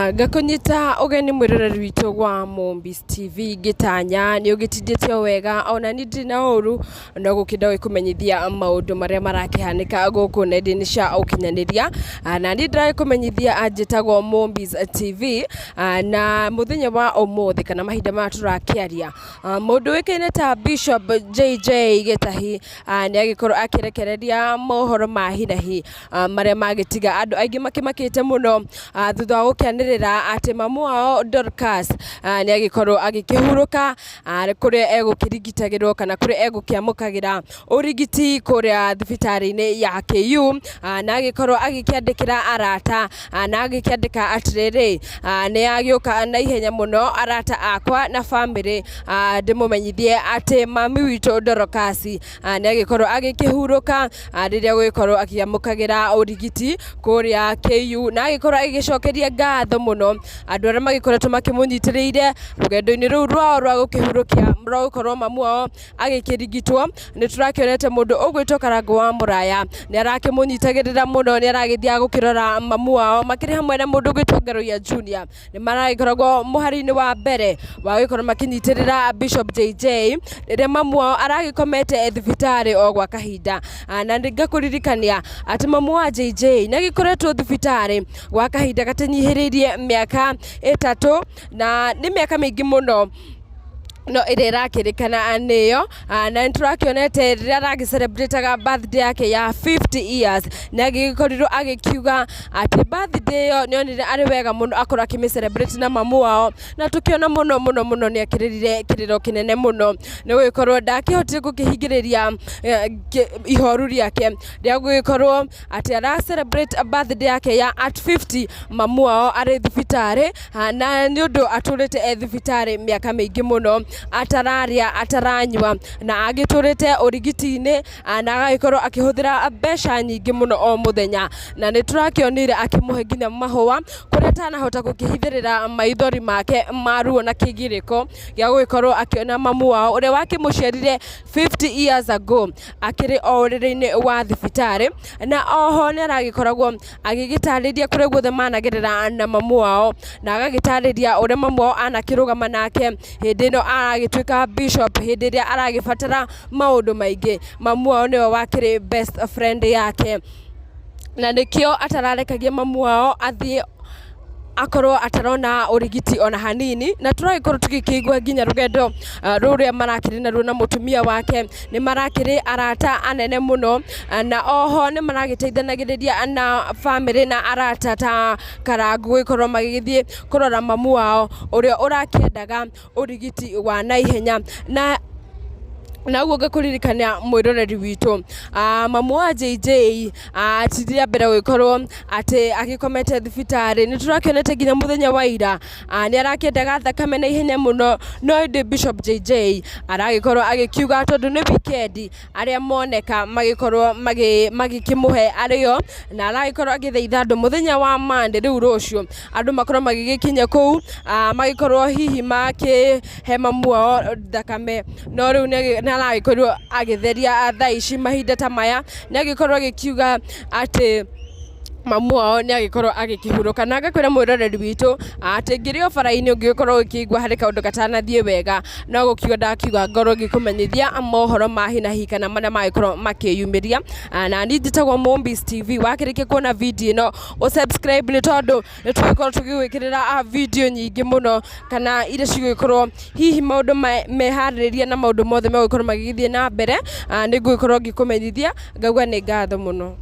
Gakunyita ugeni mwiroreri witu wa Mami TV gitanya ni ugitindite wega ona ni ndina uru no gukinda wikumenyithia maundu maria marakihanika guku nenda-ini cia ukinyaniria na ni ndira kumenyithia anjitagwo Mami TV na muthenya wa umuthi kana mahinda ma turakiaria mundu wikaine ta Bishop JJ Gitahi ni agikorwo akirekereria mohoro ma hinahi maria magitiga andu aingi makimakite muno thutha wa gukianirira ati mamu wao Dorcas ni agikorwo agikihuruka kuria egukirigitagirwo kana kuria egukiamukagira urigiti kuria thibitari-ini ya KU na agikorwo agikiandikira arata na agikiandika atiriri ni agioka na ihenya muno arata akwa na family ndimumenyithie ati mami witu Dorcas ni agikorwo agikihuruka riria gugikorwo akiamukagira urigiti kuria KU na agikorwo agicokeria ngatho muno andu aria magikoretwo makimunyitiriire rugendo-ini ruu rwao rwa gukihurukia gukorwo mamu wao agikirigitwo ni turakionete mundu ugwitwo Karangu wa Muraya ni arakimunyitagirira muno ni aragithia gukirora mamu wao makiri hamwe na mundu ugwitwo Ngaruya Junior ni maragikoragwo muhari-ini wa mbere wa gukorwo makinyitirira Bishop JJ riria mamu wao aragikomete thibitari o gwa kahinda na ngakuririkania ati mamu wa JJ ni agikoretwo thibitari gwa kahinda gatenyihiririe miaka 3 na ni miaka mingi muno no irera kirikana niyo na turakionete riria ragi celebrate birthday yake ya 50 years na agikorirwo agikiuga ati birthday yo ni onire ari wega muno akora akimi celebrate na mamu wao na tukiona muno ni akiririre kiriro kinene muno ni gugikorwo ndakihotire gukihingiriria ihoru riake ria gugikorwo ati ara celebrate birthday yake ya at 50 mamu wao ari thibitari na ni undu aturite thibitari miaka mingi muno atararia ataranywa na agiturite urigiti-ini na agikorwo akihuthira mbeca nyingi muno o muthenya na ni turakionire akimuhe nginya mahua kuria tanahota gukihithirira maithori make maruo na kigiriko gia gugikorwo akiona mamu wao uria wakimuciarire 50 years ago akiri o uriri-ini wa thibitari na oho ni aragikoragwo agigitariria kuria guothe managirira na mamu wao na agagitariria uria mamu wao anakirugama nake hindi ino agituika Bishop hindi ria aragibatara maundu maingi mamu wao niwe wakiri best friend yake na nikio atararekagia mamu wao athie akorwo atarona urigiti ona hanini na turagikorwo tukikigwa nginya rugendo ruria marakiri na runa mutumia wake ni marakiri arata anene muno na oho ni maragiteithanagiriria na family na arata ta Karangu gikorwo magigithie kurora mamu wao uria urakiendaga urigiti wa naihenya na ugo gakuririkania mwiroreri witu mamu wa JJ atiria mbere gukorwo ati agikomete thibitari ni turakionete nginya muthenya wa ira ni arakiendaga thakame na ihenya muno no ndi Bishop JJ aragikorwo agikiuga tondu ni weekend aria moneka magikorwo magikimuhe ario na aragikorwo agithaitha andu muthenya wa Monday riu rucio andu makorwo magigikinya kuu magikorwo hihi makihe mamu wao thakame no riu ni aragikorwo agitheria thaa ici mahinda ta maya ni agikorwo agikiuga ati mamu wao ni agikorwo agikihuruka na agakwira mwiroreri witu ati ngirio bara-ini ungikorwo ukigwa hari kaundu katanathie wega no gukiuga ndakiuga ngorwo ngikumenyithia mohoro ma hinahi kana maria magikorwo makiyumiria na ni njitagwo Mami TV wakirikia kuona video ino usubscribe ni tondu ni tugikorwo tugigwikirira video nyingi muno kana iria cigikorwo hihi maundu mehaririria na maundu mothe megukorwo magigithie na mbere ni ngugikorwo ngikumenyithia ngauga ni ngatho muno.